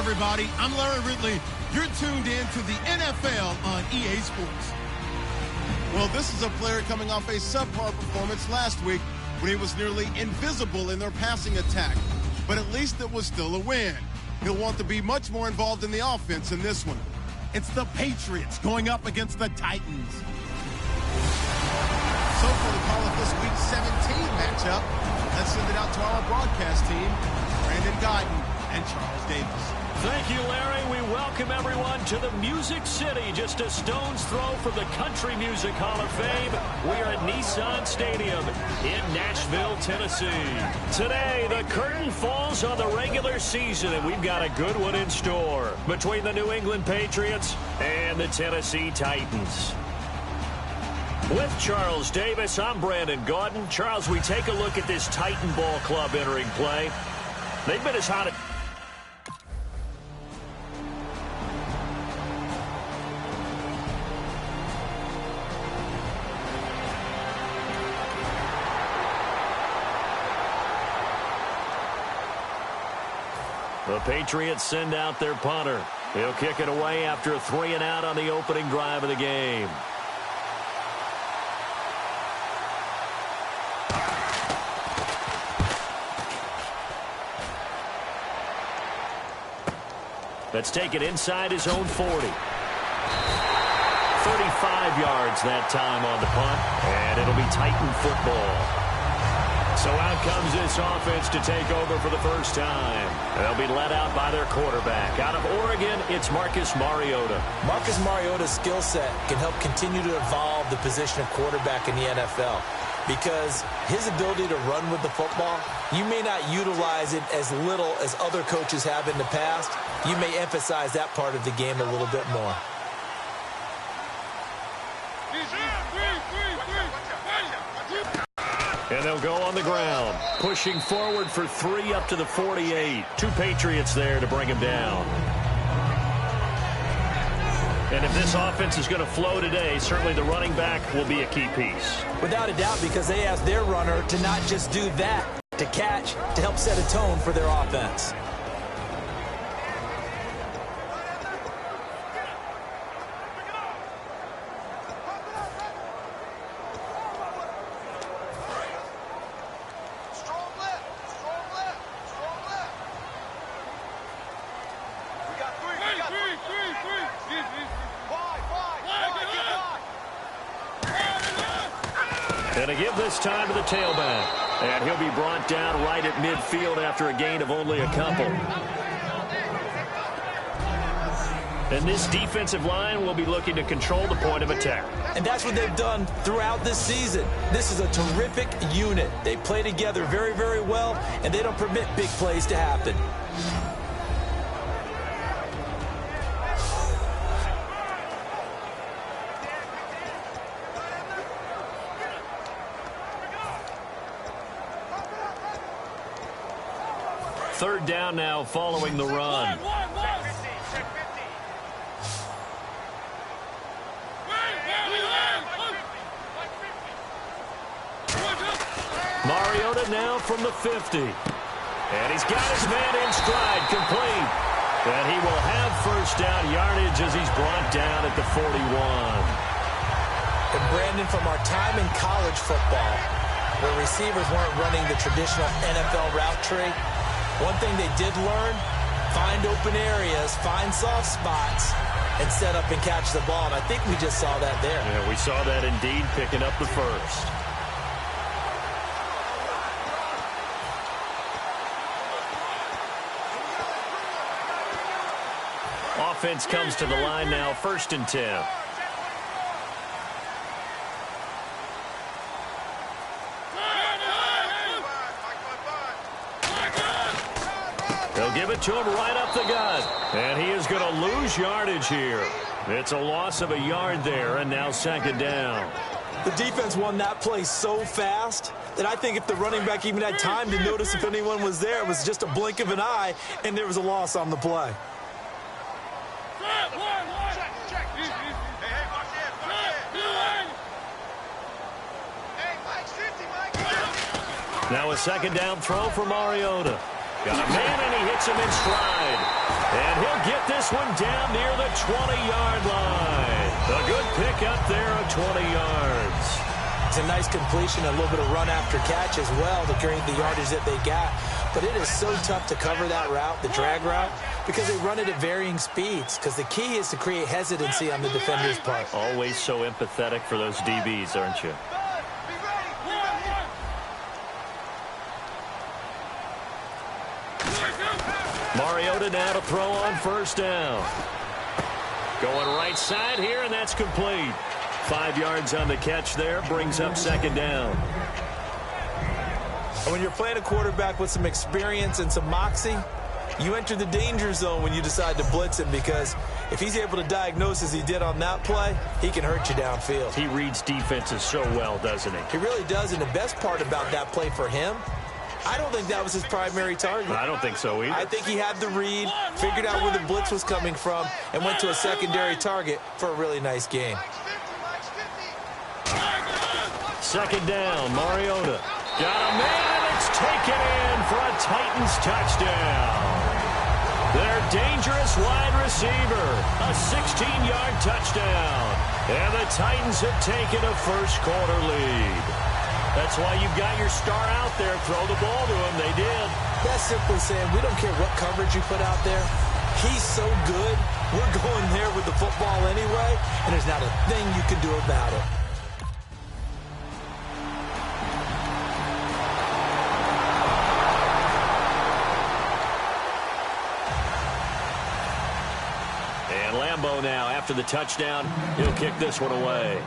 everybody. I'm Larry Ridley. You're tuned in to the NFL on EA Sports. Well, this is a player coming off a subpar performance last week when he was nearly invisible in their passing attack. But at least it was still a win. He'll want to be much more involved in the offense in this one. It's the Patriots going up against the Titans. So for the call of this Week 17 matchup, let's send it out to our broadcast team, Brandon Guyton and Charles Davis. Thank you, Larry. We welcome everyone to the Music City, just a stone's throw from the Country Music Hall of Fame. We are at Nissan Stadium in Nashville, Tennessee. Today, the curtain falls on the regular season, and we've got a good one in store between the New England Patriots and the Tennessee Titans. With Charles Davis, I'm Brandon Guyton. Charles, we take a look at this Titan ball club entering play. They've been as hot as... The Patriots send out their punter. He'll kick it away after a 3-and-out on the opening drive of the game. Let's take it inside his own 40. 35 yards that time on the punt, and it'll be Titan football. So out comes this offense to take over for the first time. They'll be led out by their quarterback. Out of Oregon, it's Marcus Mariota. Marcus Mariota's skill set can help continue to evolve the position of quarterback in the NFL because his ability to run with the football, you may not utilize it as little as other coaches have in the past. You may emphasize that part of the game a little bit more. And they'll go on the ground, pushing forward for 3 up to the 48. 2 Patriots there to bring him down. And if this offense is going to flow today, certainly the running back will be a key piece. Without a doubt, because they asked their runner to not just do that, to catch, to help set a tone for their offense. And to give this time to the tailback. And he'll be brought down right at midfield after a gain of only a couple. And this defensive line will be looking to control the point of attack. And that's what they've done throughout this season. This is a terrific unit. They play together very, very well, and they don't permit big plays to happen. Third down now following the run. Mariota now from the 50. And he's got his man in stride, complete. And he will have first down yardage as he's brought down at the 41. And Brandon, from our time in college football, where receivers weren't running the traditional NFL route tree, one thing they did learn, find open areas, find soft spots, and set up and catch the ball. And I think we just saw that there. Yeah, we saw that indeed, picking up the first. Offense comes to the line now, 1st and 10. They'll give it to him right up the gut. And he is going to lose yardage here. It's a loss of a yard there, and now 2nd down. The defense won that play so fast that I think if the running back even had time to notice if anyone was there, it was just a blink of an eye, and there was a loss on the play. Now a 2nd down throw for Mariota. Got a man, and he hits him in stride. And he'll get this one down near the 20-yard line. A good pick up there of 20 yards. It's a nice completion, a little bit of run after catch as well to create the yardage that they got. But it is so tough to cover that route, the drag route, because they run it at varying speeds. Because the key is to create hesitancy on the defender's part. Always so empathetic for those DBs, aren't you? Mariota now to throw on first down. Going right side here, and that's complete. 5 yards on the catch there, brings up second down. And when you're playing a quarterback with some experience and some moxie, you enter the danger zone when you decide to blitz him, because if he's able to diagnose as he did on that play, he can hurt you downfield. He reads defenses so well, doesn't he? He really does, and the best part about that play for him, I don't think that was his primary target. I don't think so either. I think he had the read, figured out where the blitz was coming from, and went to a secondary target for a really nice gain. Second down, Mariota. Got a man, and it's taken in for a Titans touchdown. Their dangerous wide receiver, a 16-yard touchdown. And the Titans have taken a first-quarter lead. That's why you've got your star out there. Throw the ball to him. They did. That's simply saying we don't care what coverage you put out there. He's so good. We're going there with the football anyway, and there's not a thing you can do about it. And Lambeau now, after the touchdown, he'll kick this one away.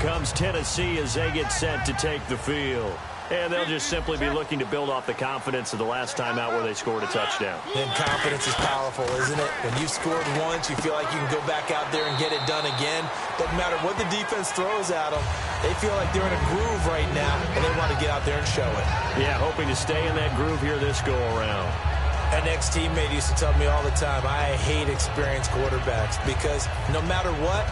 Comes Tennessee as they get set to take the field. And they'll just simply be looking to build off the confidence of the last time out where they scored a touchdown. And confidence is powerful, isn't it? When you've scored once, you feel like you can go back out there and get it done again. Doesn't matter what the defense throws at them. They feel like they're in a groove right now, and they want to get out there and show it. Yeah, hoping to stay in that groove here this go-around. An ex-teammate used to tell me all the time, I hate experienced quarterbacks because no matter what,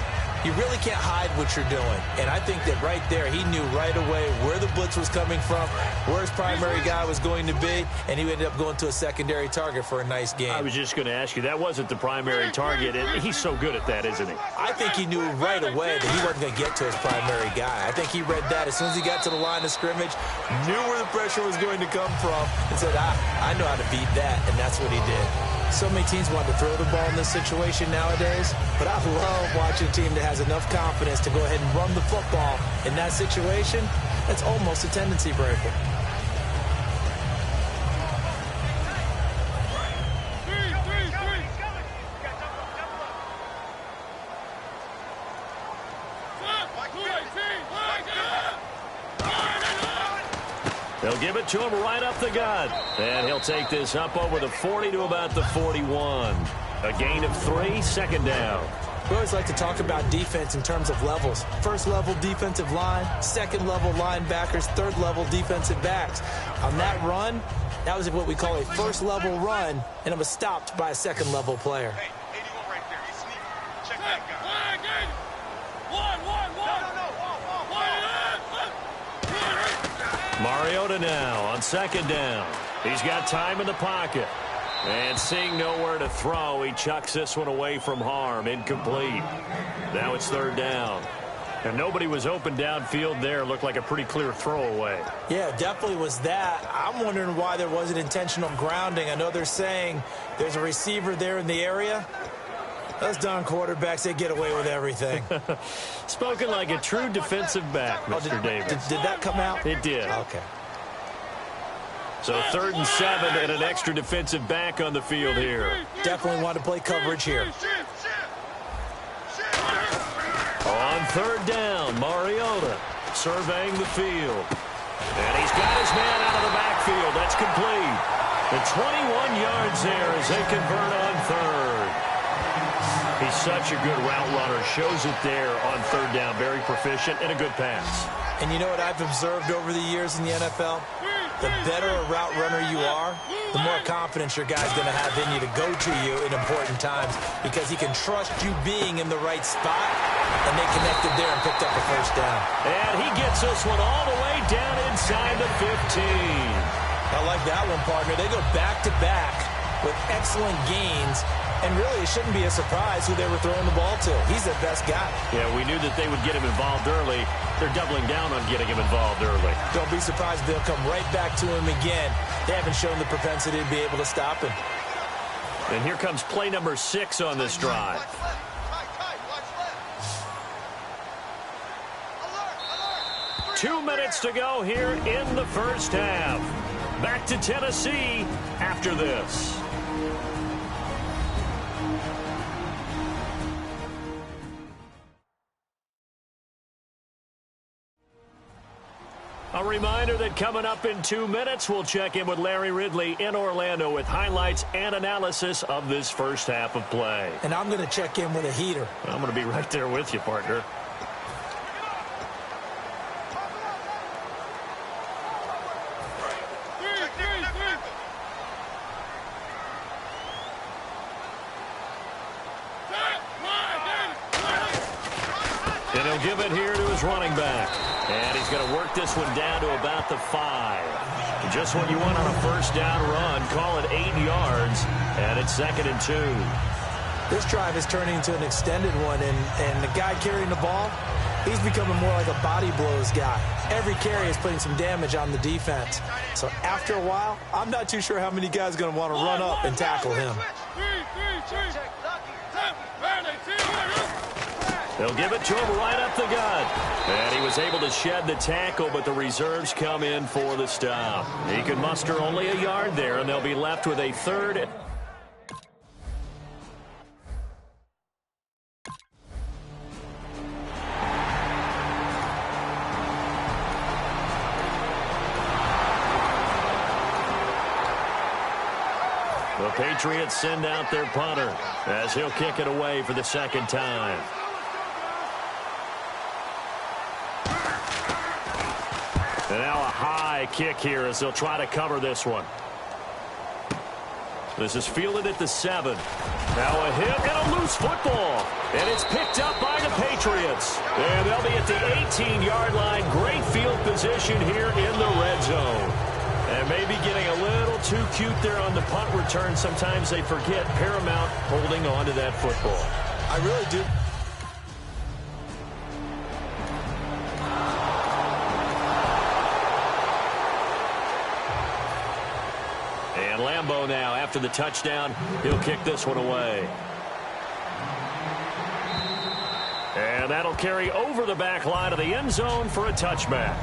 you really can't hide what you're doing. And I think that right there, he knew right away where the blitz was coming from, where his primary guy was going to be, and he ended up going to a secondary target for a nice game. I was just going to ask you, that wasn't the primary target, and he's so good at that, isn't he? I think he knew right away that he wasn't going to get to his primary guy. I think he read that as soon as he got to the line of scrimmage, knew where the pressure was going to come from, and said, I know how to beat that, and that's what he did. So many teams want to throw the ball in this situation nowadays, but I love watching a team that has enough confidence to go ahead and run the football. In that situation, that's almost a tendency breaker. They'll give it to him right up the gut. And he'll take this up over the 40 to about the 41. A gain of 3, second down. We always like to talk about defense in terms of levels. First level defensive line, second level linebackers, third level defensive backs. On that run, that was what we call a first level run, and it was stopped by a second level player. Hey, 81 right there. He's sneaking. Check that guy. Mariota now on second down. He's got time in the pocket. And seeing nowhere to throw, he chucks this one away from harm. Incomplete. Now it's third down. And nobody was open downfield there. Looked like a pretty clear throwaway. Yeah, definitely was that. I'm wondering why there wasn't intentional grounding. I know they're saying there's a receiver there in the area. Those darn quarterbacks, they get away with everything. Spoken like a true defensive back, Mr. Davis. Did that come out? It did. Okay. So 3rd and 7 and an extra defensive back on the field here. Definitely want to play coverage here. On 3rd down, Mariota surveying the field. And he's got his man out of the backfield. That's complete. The 21 yards there as they convert on 3rd. He's such a good route runner. Shows it there on 3rd down. Very proficient and a good pass. And you know what I've observed over the years in the NFL? The better a route runner you are, the more confidence your guy's going to have in you to go to you in important times because he can trust you being in the right spot, and they connected there and picked up a first down. And he gets this one all the way down inside the 15. I like that one, partner. They go back-to-back with excellent gains, and really it shouldn't be a surprise who they were throwing the ball to. He's their best guy. Yeah, we knew that they would get him involved early. They're doubling down on getting him involved early. Don't be surprised if they'll come right back to him again. They haven't shown the propensity to be able to stop him. And here comes play number 6 on this drive. 2 minutes to go here in the first half. Back to Tennessee after this. A reminder that coming up in 2 minutes, we'll check in with Larry Ridley in Orlando with highlights and analysis of this first half of play. And I'm going to check in with a heater. I'm going to be right there with you, partner. And he'll give it here to his running back. And he's going to work this one down to about the 5. Just what you want on a first down run. Call it 8 yards. And it's 2nd and 2. This drive is turning into an extended one. And the guy carrying the ball, he's becoming more like a body blows guy. Every carry is putting some damage on the defense. So after a while, I'm not too sure how many guys are going to want to run up and tackle him. They'll give it to him right up the gut. And he was able to shed the tackle, but the reserves come in for the stop. He could muster only a yard there, and they'll be left with a 3rd. The Patriots send out their punter as he'll kick it away for the 2nd time. And now a high kick here as they'll try to cover this one. This is fielded at the 7. Now a hit and a loose football. And it's picked up by the Patriots. And they'll be at the 18-yard line. Great field position here in the red zone. And maybe getting a little too cute there on the punt return. Sometimes they forget Paramount holding on to that football. I really do. And Lambeau now, after the touchdown, he'll kick this one away. And that'll carry over the back line of the end zone for a touchback.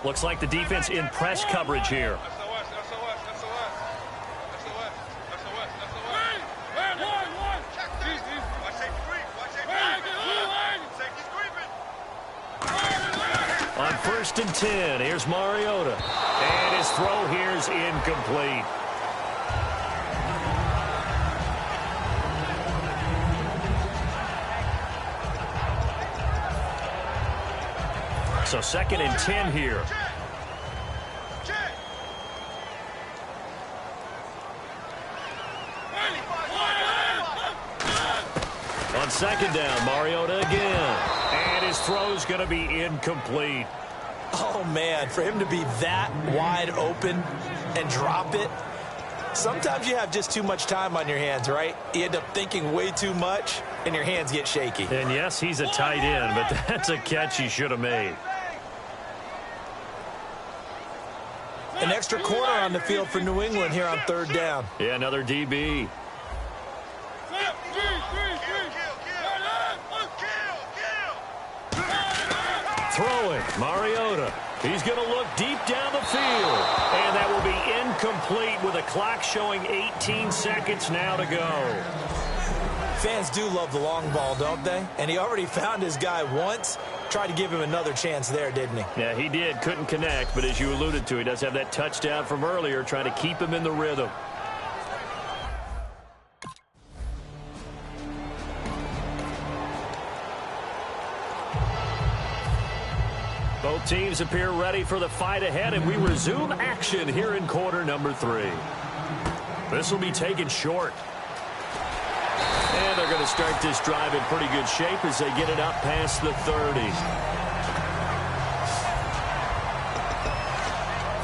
Looks like the defense in press coverage here. On 1st and 10, here's Mariota. And his throw here is incomplete. So 2nd and 10 here. On 2nd down, Mariota again. And his throw's going to be incomplete. Oh, man, for him to be that wide open and drop it, sometimes you have just too much time on your hands, right? You end up thinking way too much, and your hands get shaky. And, yes, he's a tight end, but that's a catch he should have made. An extra corner on the field for New England here on 3rd down. Yeah, another DB. Throwing, Mariota. He's going to look deep down the field. And that will be incomplete with a clock showing 18 seconds now to go. Fans do love the long ball, don't they? And he already found his guy once. Tried to give him another chance there, didn't he? Yeah, he did. Couldn't connect, but as you alluded to, he does have that touchdown from earlier, trying to keep him in the rhythm. Both teams appear ready for the fight ahead, and we resume action here in quarter number 3. This will be taken short. And they're going to start this drive in pretty good shape as they get it up past the 30.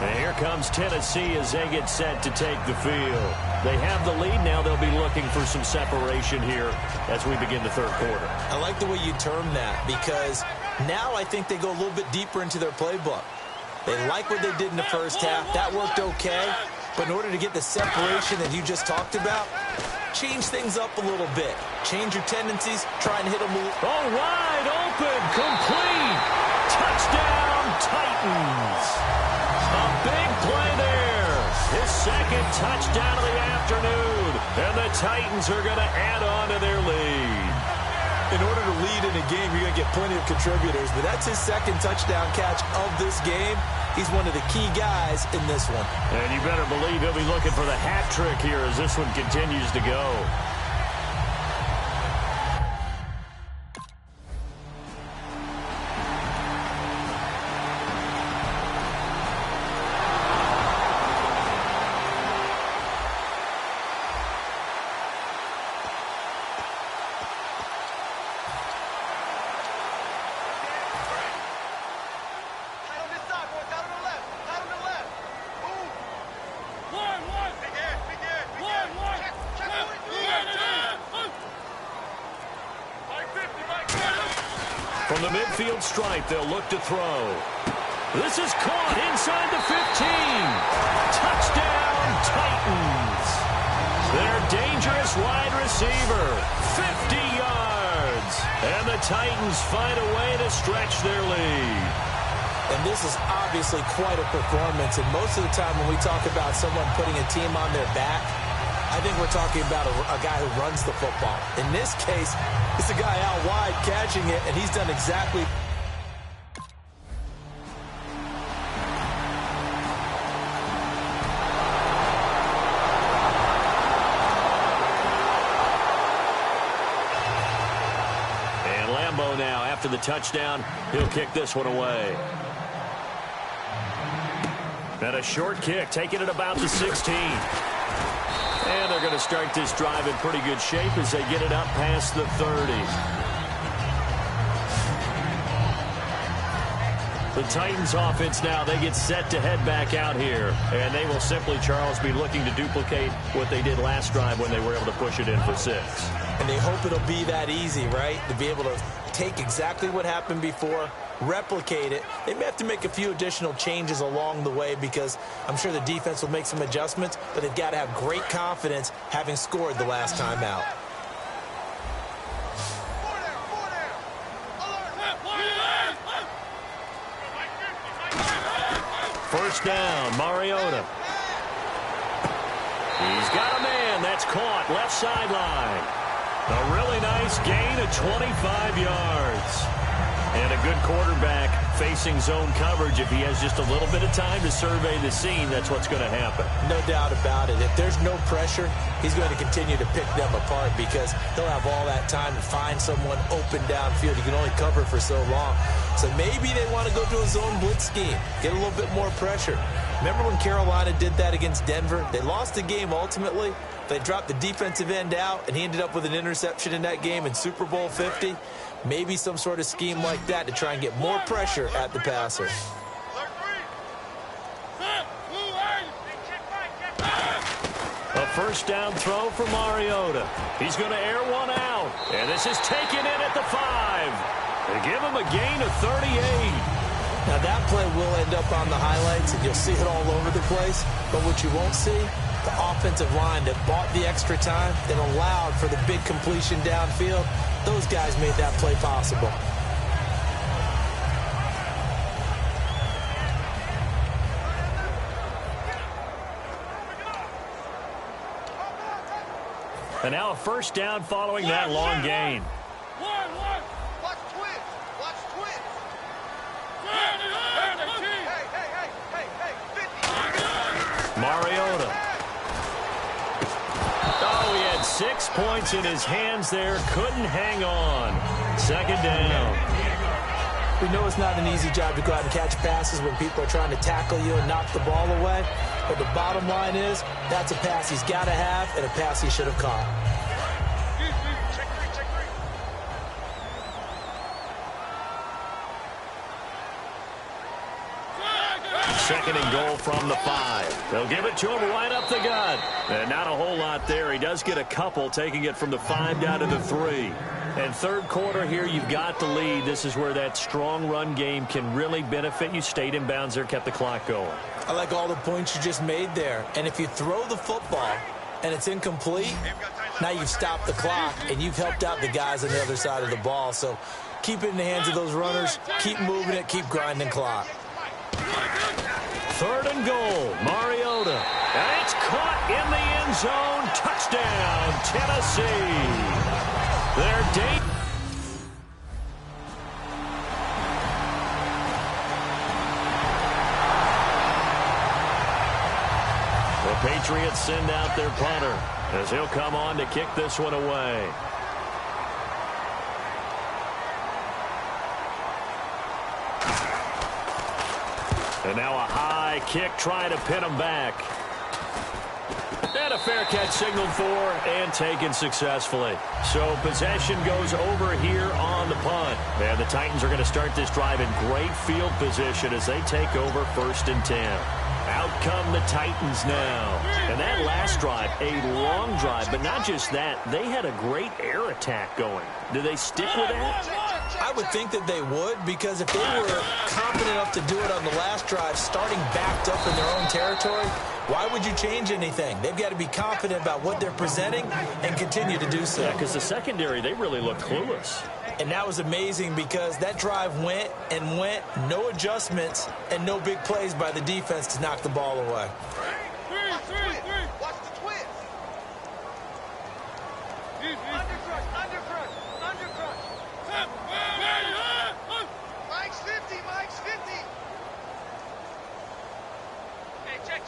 And here comes Tennessee as they get set to take the field. They have the lead. Now they'll be looking for some separation here as we begin the third quarter. I like the way you term that because now I think they go a little bit deeper into their playbook. They like what they did in the first half. That worked okay. But in order to get the separation that you just talked about, change things up a little bit. Change your tendencies. Try and hit them. Oh, wide open. Complete. Touchdown, Titans. A big play there. His second touchdown of the afternoon. And the Titans are going to add on to their lead. In order to lead in a game, you're going to get plenty of contributors. But that's his second touchdown catch of this game. He's one of the key guys in this one. And you better believe he'll be looking for the hat trick here as this one continues to go. From the midfield stripe, they'll look to throw. This is caught inside the 15. Touchdown, Titans. Their dangerous wide receiver, 50 yards. And the Titans find a way to stretch their lead. And this is obviously quite a performance. And most of the time when we talk about someone putting a team on their back, I think we're talking about a guy who runs the football. In this case, it's a guy out wide catching it, and he's done exactly. And Lambeau now, after the touchdown, he'll kick this one away. And a short kick, taking it about the 16. And they're going to start this drive in pretty good shape as they get it up past the 30. The Titans offense now, they get set to head back out here. And they will simply, Charles, be looking to duplicate what they did last drive when they were able to push it in for 6. And they hope it'll be that easy, right? To be able to take exactly what happened before, replicate it. They may have to make a few additional changes along the way because I'm sure the defense will make some adjustments, but they've got to have great confidence having scored the last time out. First down, Mariota. He's got a man. That's caught left sideline. A really nice gain of 25 yards. And a good quarterback facing zone coverage. If he has just a little bit of time to survey the scene, that's what's going to happen. No doubt about it. If there's no pressure, he's going to continue to pick them apart because he'll have all that time to find someone open downfield. He can only cover for so long. So maybe they want to go to a zone blitz scheme, get a little bit more pressure. Remember when Carolina did that against Denver? They lost the game ultimately. They dropped the defensive end out, and he ended up with an interception in that game in Super Bowl 50. Maybe some sort of scheme like that to try and get more pressure at the passer. A first down throw for Mariota. He's going to air one out. And this is taken in at the 5. They give him a gain of 38. Now that play will end up on the highlights, and you'll see it all over the place. But what you won't see, the offensive line that bought the extra time, that allowed for the big completion downfield, those guys made that play possible. And now a first down following that long gain. Watch twins. Watch twins. Hey, 50. Mariota. Oh, he had 6 points in his hands there. Couldn't hang on. Second down. We know it's not an easy job to go out and catch passes when people are trying to tackle you and knock the ball away. But the bottom line is, that's a pass he's got to have and a pass he should have caught. Check three. Second and goal from the 5. They'll give it to him right up the gut. And not a whole lot there. He does get a couple, taking it from the 5 down to the 3. And third quarter here, you've got the lead. This is where that strong run game can really benefit you. Stayed in bounds there, kept the clock going. I like all the points you just made there. And if you throw the football and it's incomplete, now you've stopped the clock and you've helped out the guys on the other side of the ball. So keep it in the hands of those runners. Keep moving it. Keep grinding clock. Third and goal, Mariota. And it's caught in the end zone. Touchdown, Tennessee. They're deep. The Patriots send out their punter as he'll come on to kick this one away. And now a high kick trying to pin him back. And a fair catch signaled for and taken successfully. So possession goes over here on the punt. And the Titans are going to start this drive in great field position as they take over 1st and 10. Out come the Titans now. And that last drive, a long drive, but not just that. They had a great air attack going. Do they stick with that? I would think that they would, because if they were confident enough to do it on the last drive, starting backed up in their own territory, why would you change anything? They've got to be confident about what they're presenting and continue to do so. Yeah, because the secondary, they really looked clueless. And that was amazing because that drive went and went, no adjustments, and no big plays by the defense to knock the ball away. Watch the twins. Undercrush. Mike's 50. Hey, check.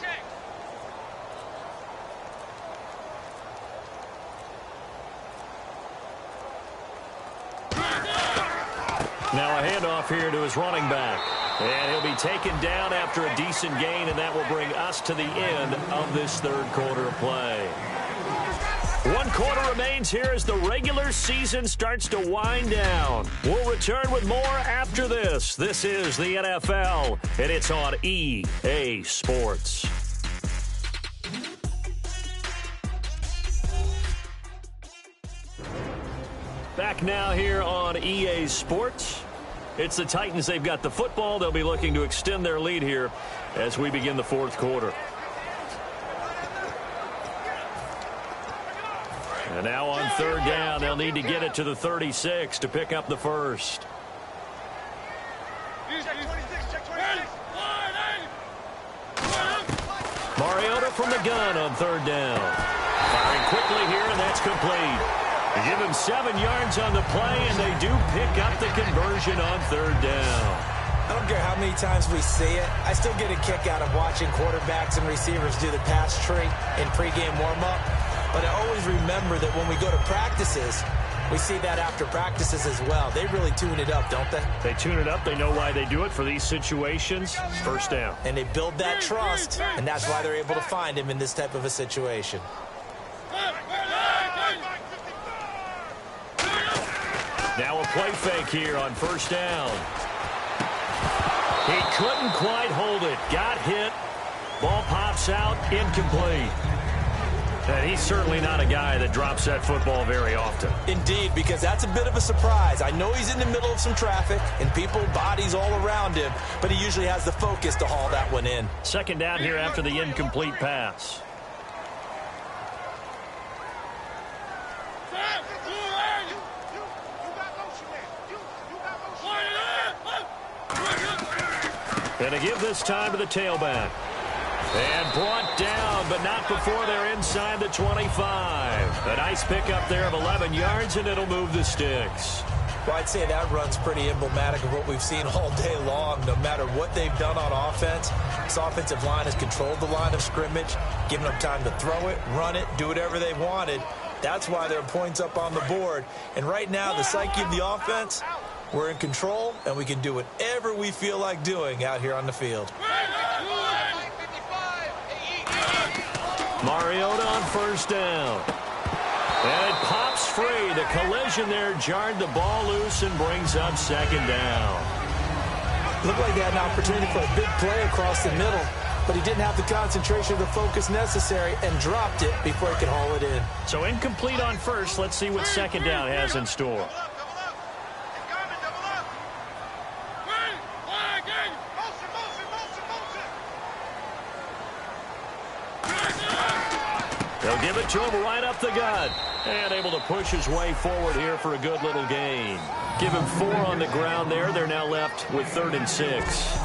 Now a handoff here to his running back. And he'll be taken down after a decent gain, and that will bring us to the end of this third quarter of play. 1 quarter remains here as the regular season starts to wind down. We'll return with more after this. This is the NFL, and it's on EA Sports. Back now here on EA Sports. It's the Titans. They've got the football. They'll be looking to extend their lead here as we begin the fourth quarter. And now on third down, they'll need to get it to the 36 to pick up the first. Mariota from the gun on third down. Firing quickly here, and that's complete. They give him 7 yards on the play, and they do pick up the conversion on third down. I don't care how many times we see it. I still get a kick out of watching quarterbacks and receivers do the pass tree in pregame warm-up. But I always remember that when we go to practices, we see that after practices as well. They really tune it up, don't they? They tune it up. They know why they do it for these situations. First down. And they build that trust, and that's why they're able to find him in this type of a situation. Now a play fake here on first down. He couldn't quite hold it. Got hit. Ball pops out. Incomplete. And he's certainly not a guy that drops that football very often. Indeed, because that's a bit of a surprise. I know he's in the middle of some traffic and people, bodies all around him, but he usually has the focus to haul that one in. Second down here after the incomplete pass. And to give this time to the tailback. And brought down, but not before they're inside the 25. A nice pickup there of 11 yards, and it'll move the sticks. Well, I'd say that run's pretty emblematic of what we've seen all day long. No matter what they've done on offense, this offensive line has controlled the line of scrimmage, given them time to throw it, run it, do whatever they wanted. That's why there are points up on the board. And right now, the psyche of the offense, we're in control, and we can do whatever we feel like doing out here on the field. Mariota on first down. And it pops free. The collision there jarred the ball loose and brings up second down. Looked like he had an opportunity for a big play across the middle, but he didn't have the concentration or the focus necessary and dropped it before he could haul it in. So incomplete on first. Let's see what second down has in store. They'll give it to him right up the gut. And able to push his way forward here for a good little gain. Give him 4 on the ground there. They're now left with 3rd and 6.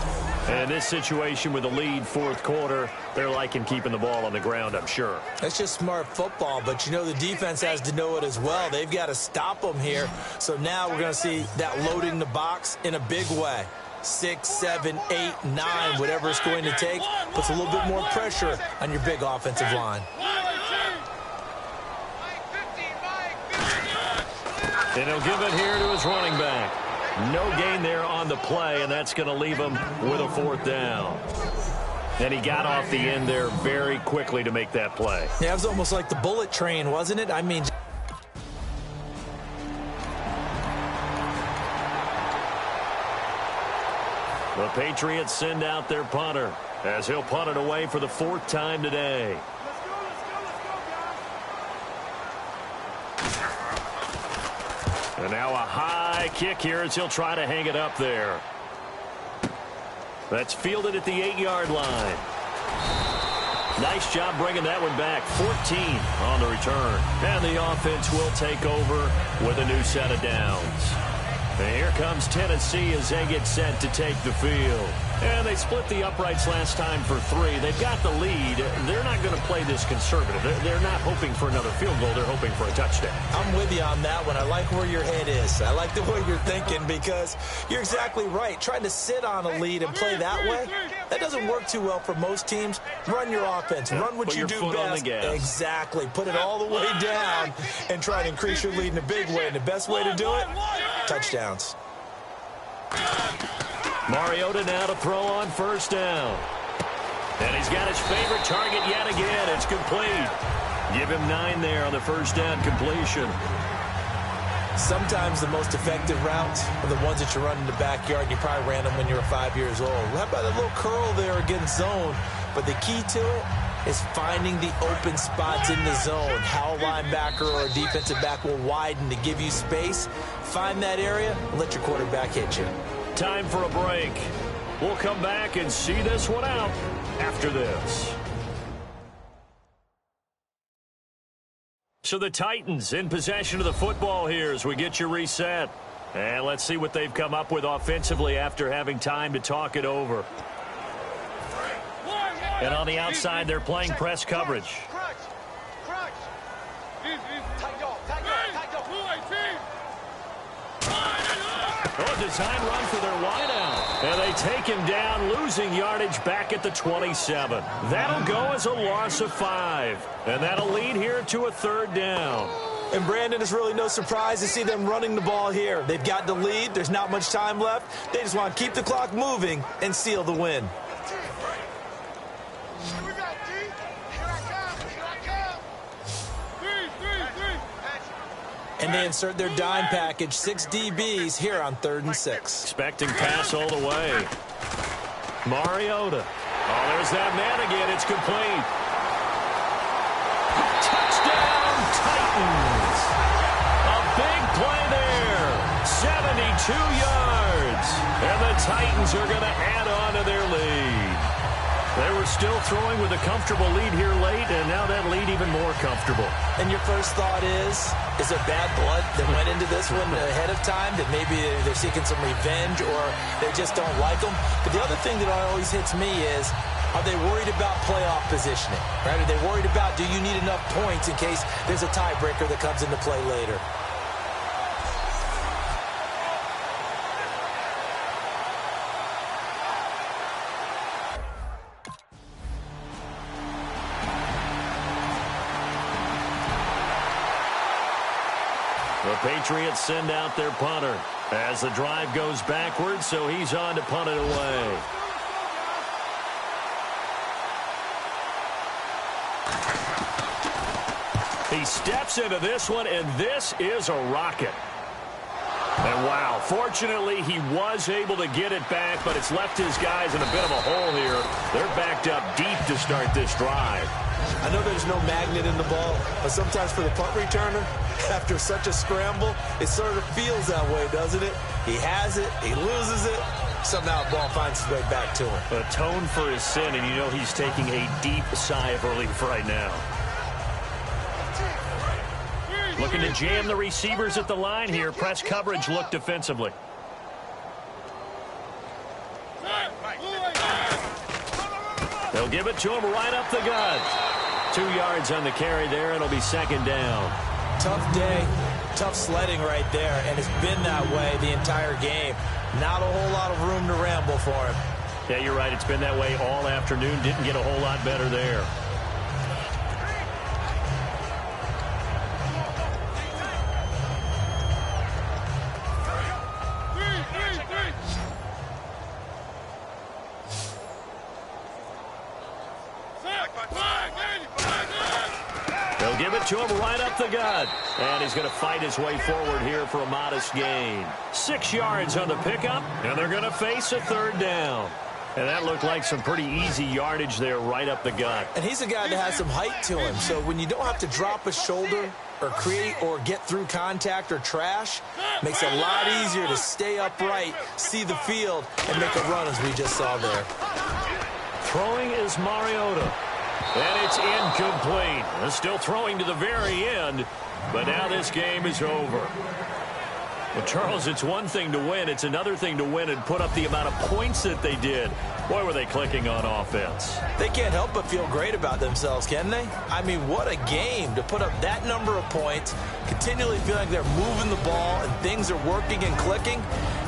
And in this situation with a lead fourth quarter, they're liking keeping the ball on the ground, I'm sure. That's just smart football, but you know the defense has to know it as well. They've got to stop them here. So now we're going to see that loading the box in a big way. 6, 7, 8, 9, whatever it's going to take, puts a little bit more pressure on your big offensive line. And he'll give it here to his running back. No gain there on the play, and that's going to leave him with a 4th down. And he got off the end there very quickly to make that play. Yeah, it was almost like the bullet train, wasn't it? I mean... The Patriots send out their punter as he'll punt it away for the 4th time today. And now a high kick here as he'll try to hang it up there. That's fielded at the 8-yard line. Nice job bringing that one back. 14 on the return. And the offense will take over with a new set of downs. And here comes Tennessee as they get set to take the field. And they split the uprights last time for 3. They've got the lead. They're not going to play this conservative. They're not hoping for another field goal. They're hoping for a touchdown. I'm with you on that one. I like where your head is. I like the way you're thinking because you're exactly right. Trying to sit on a lead and play that way, that doesn't work too well for most teams. Run your offense. Run what you do best. Exactly. Put it all the way down and try to increase your lead in a big way. And the best way to do it, touchdowns. Mariota now to throw on first down. And he's got his favorite target yet again. It's complete. Give him 9 there on the first down completion. Sometimes the most effective routes are the ones that you run in the backyard. You probably ran them when you were 5 years old. How about a little curl there against zone? But the key to it is finding the open spots in the zone. How a linebacker or a defensive back will widen to give you space. Find that area and let your quarterback hit you. Time for a break. We'll come back and see this one out after this. So the Titans in possession of the football here as we get you reset. And let's see what they've come up with offensively after having time to talk it over. And on the outside, they're playing press coverage. Oh, design run for their wideout. And they take him down, losing yardage back at the 27. That'll go as a loss of 5. And that'll lead here to a 3rd down. And Brandon, it's really no surprise to see them running the ball here. They've got the lead. There's not much time left. They just want to keep the clock moving and seal the win. And they insert their dime package, 6 DBs here on 3rd and 6. Expecting pass all the way. Mariota. Oh, there's that man again. It's complete. Touchdown, Titans. A big play there. 72 yards. And the Titans are going to add on to their lead. They were still throwing with a comfortable lead here late, and now that lead even more comfortable. And your first thought is there bad blood that went into this one ahead of time, that maybe they're seeking some revenge or they just don't like them? But the other thing that always hits me is Are they worried about playoff positioning? Right? Are they worried about, do you need enough points in case there's a tiebreaker that comes into play later? The Patriots send out their punter as the drive goes backwards, so he's on to punt it away. He steps into this one, and this is a rocket. And wow, fortunately he was able to get it back, but it's left his guys in a bit of a hole here. They're backed up deep to start this drive. I know there's no magnet in the ball, but sometimes for the punt returner, after such a scramble, it sort of feels that way, doesn't it? He has it, he loses it, somehow the ball finds its way back to him. Atone for his sin, and you know he's taking a deep sigh of relief right now. Looking to jam the receivers at the line here. Press coverage look defensively. They'll give it to him right up the gut. 2 yards on the carry there. It'll be second down. Tough day, tough sledding right there, and it's been that way the entire game. Not a whole lot of room to ramble for him. Yeah, you're right. It's been that way all afternoon. Didn't get a whole lot better there. They'll give it to him right up the gut. And he's going to fight his way forward here for a modest gain. 6 yards on the pickup, and they're going to face a third down. And that looked like some pretty easy yardage there right up the gut. And he's a guy that has some height to him. So when you don't have to drop a shoulder or create or get through contact or trash, makes it a lot easier to stay upright, see the field, and make a run as we just saw there. Throwing is Mariota. And it's incomplete. They're still throwing to the very end, but now this game is over. Well, Charles, it's one thing to win. It's another thing to win and put up the amount of points that they did. Boy, were they clicking on offense. They can't help but feel great about themselves, can they? I mean, what a game to put up that number of points, continually feel like they're moving the ball and things are working and clicking.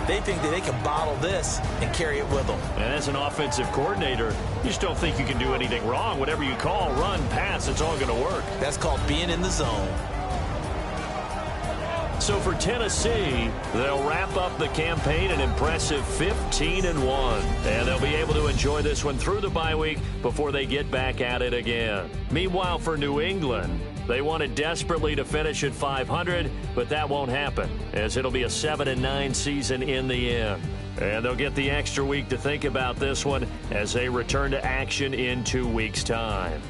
They think that they can bottle this and carry it with them. And as an offensive coordinator, you just don't think you can do anything wrong. Whatever you call, run, pass, it's all going to work. That's called being in the zone. So for Tennessee, they'll wrap up the campaign an impressive 15-1. And they'll be able to enjoy this one through the bye week before they get back at it again. Meanwhile, for New England, they wanted desperately to finish at 500, but that won't happen, as it'll be a 7-9 season in the end. And they'll get the extra week to think about this one as they return to action in 2 weeks' time.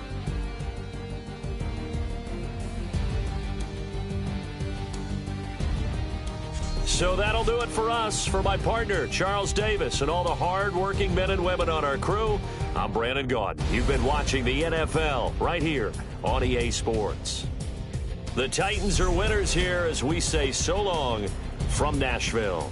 So that'll do it for us. For my partner, Charles Davis, and all the hard-working men and women on our crew, I'm Brandon Gaudin. You've been watching the NFL right here on EA Sports. The Titans are winners here as we say so long from Nashville.